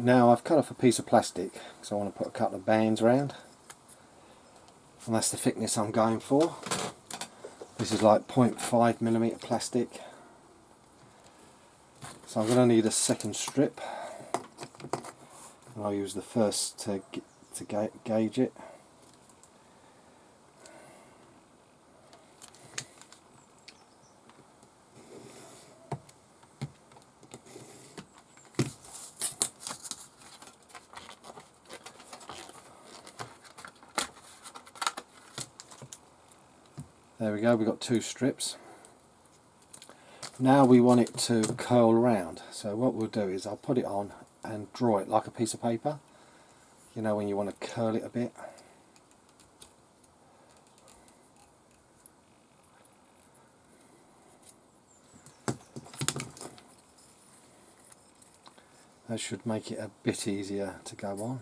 now I've cut off a piece of plastic because I want to put a couple of bands around, and that's the thickness I'm going for. This is like 0.5mm plastic, so I'm going to need a second strip, and I'll use the first to gauge it. There we go, we've got 2 strips. Now we want it to curl round, so what we'll do is I'll put it on and draw it like a piece of paper. You know, when you want to curl it a bit. That should make it a bit easier to go on.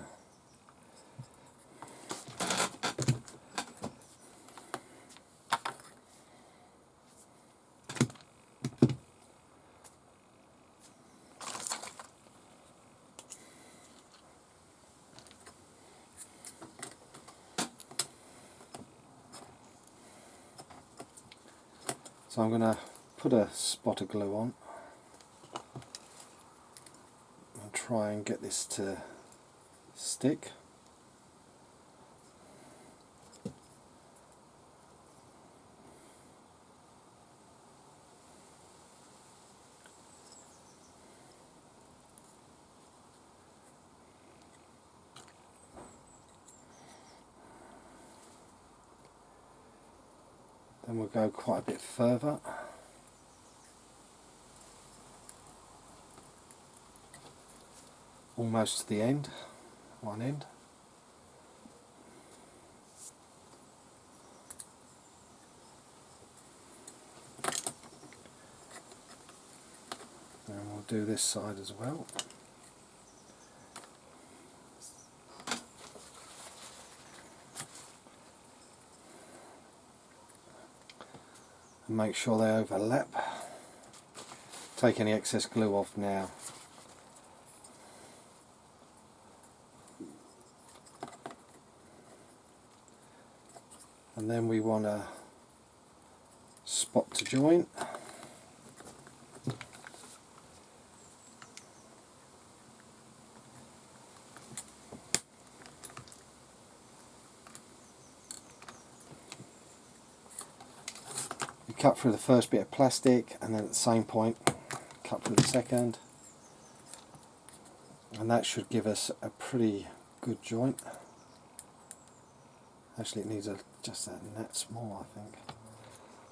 So I'm going to put a spot of glue on and try and get this to stick. Then we'll go quite a bit further. Almost to the end, one end. And we'll do this side as well. And make sure they overlap. Take any excess glue off now. And then we want a spot to join. You cut through the first bit of plastic, and then at the same point cut through the second, and that should give us a pretty good joint. Actually, it needs just that nut more, I think.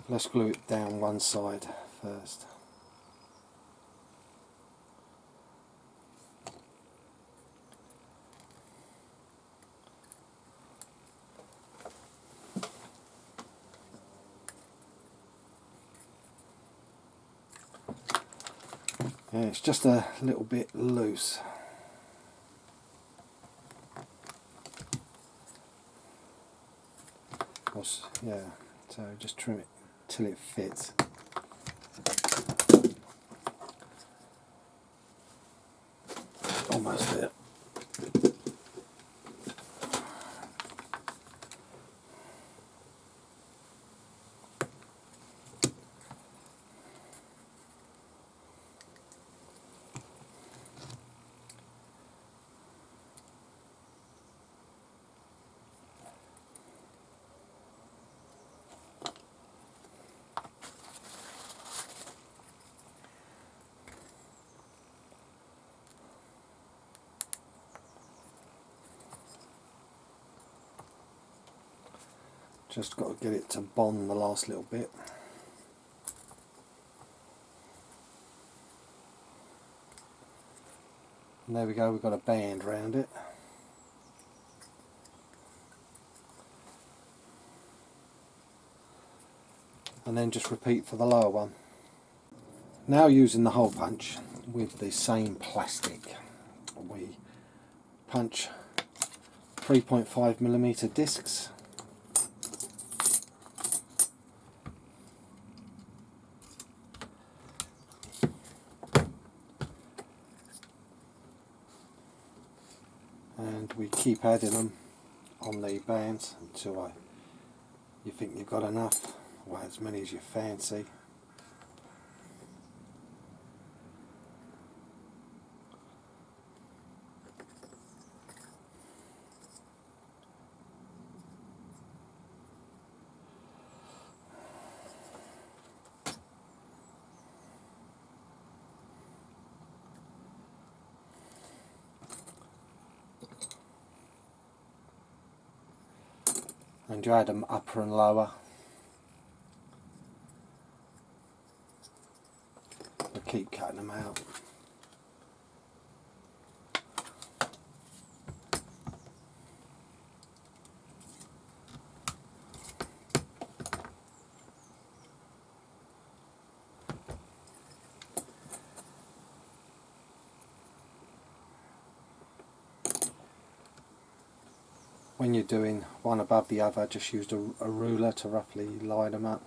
Let's glue it down one side first. Yeah, it's just a little bit loose. Yeah, so just trim it till it fits. Almost there. Just got to get it to bond the last little bit. And there we go, we've got a band around it. And then just repeat for the lower one. Now using the hole punch with the same plastic, we punch 3.5mm discs. we keep adding them on the bands until you think you've got enough, or as many as you fancy. And you add them upper and lower. But keep cutting them out. When you're doing one above the other, just use a ruler to roughly line them up.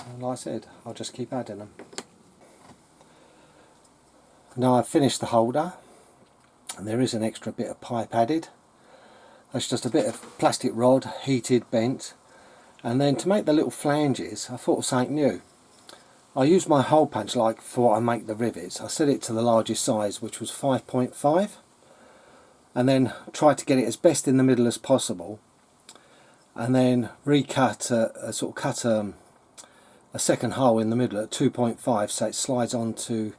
And like I said, I'll just keep adding them. Now I've finished the holder, and there is an extra bit of pipe added. That's just a bit of plastic rod, heated, bent. And then to make the little flanges, I thought of something new. I used my hole punch like before I make the rivets. I set it to the largest size, which was 5.5, and then tried to get it as best in the middle as possible, and then recut cut a second hole in the middle at 2.5, so it slides onto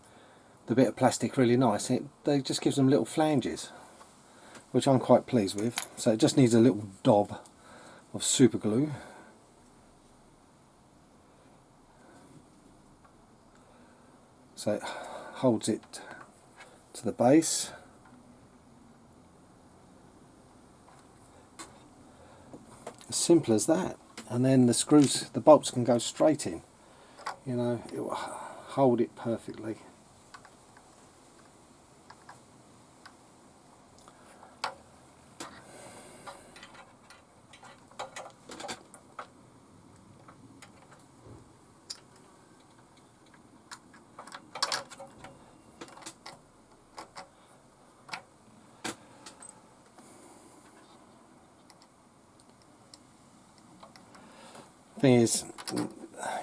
the bit of plastic really nice. It just gives them little flanges, which I'm quite pleased with. So it just needs a little dob of super glue. So it holds it to the base. As simple as that. And then the screws, the bolts can go straight in. You know, it will hold it perfectly. Thing is,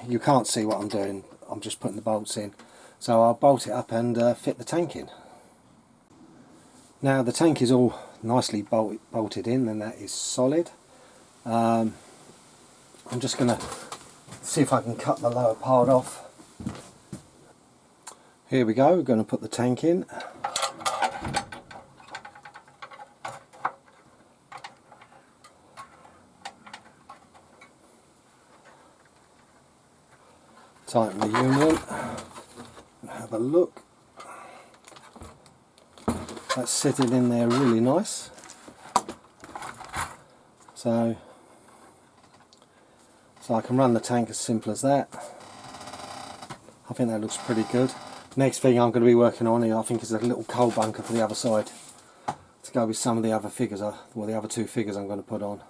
you can't see what I'm doing. I'm just putting the bolts in, so I'll bolt it up and fit the tank in. Now the tank is all nicely bolted in, and that is solid. I'm just going to see if I can cut the lower part off. Here we go, we're going to put the tank in. Tighten the union, have a look. That's sitting in there really nice. So I can run the tank as simple as that. I think that looks pretty good. Next thing I'm going to be working on here, I think, is a little coal bunker for the other side to go with some of the other figures, the other two figures I'm going to put on.